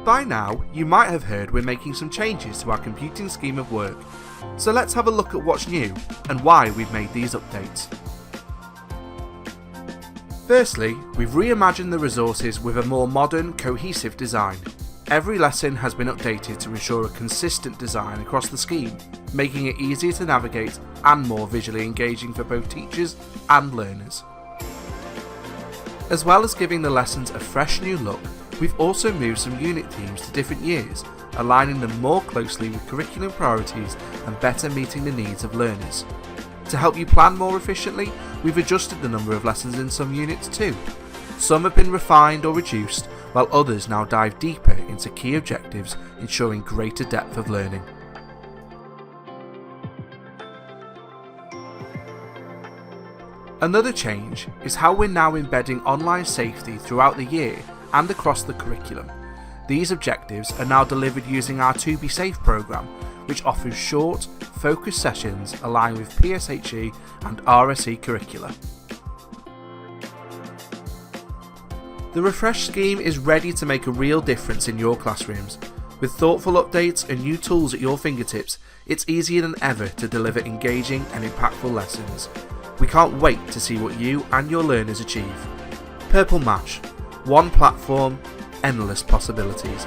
By now, you might have heard we're making some changes to our computing scheme of work, so let's have a look at what's new and why we've made these updates. Firstly, we've reimagined the resources with a more modern, cohesive design. Every lesson has been updated to ensure a consistent design across the scheme, making it easier to navigate and more visually engaging for both teachers and learners. As well as giving the lessons a fresh new look, we've also moved some unit themes to different years, aligning them more closely with curriculum priorities and better meeting the needs of learners. To help you plan more efficiently, we've adjusted the number of lessons in some units too. Some have been refined or reduced, while others now dive deeper into key objectives, ensuring greater depth of learning. Another change is how we're now embedding online safety throughout the year and across the curriculum. These objectives are now delivered using our To Be Safe programme, which offers short, focused sessions aligned with PSHE and RSE curricula. The refreshed scheme is ready to make a real difference in your classrooms. With thoughtful updates and new tools at your fingertips, it's easier than ever to deliver engaging and impactful lessons. We can't wait to see what you and your learners achieve. Purple Match, one platform, endless possibilities.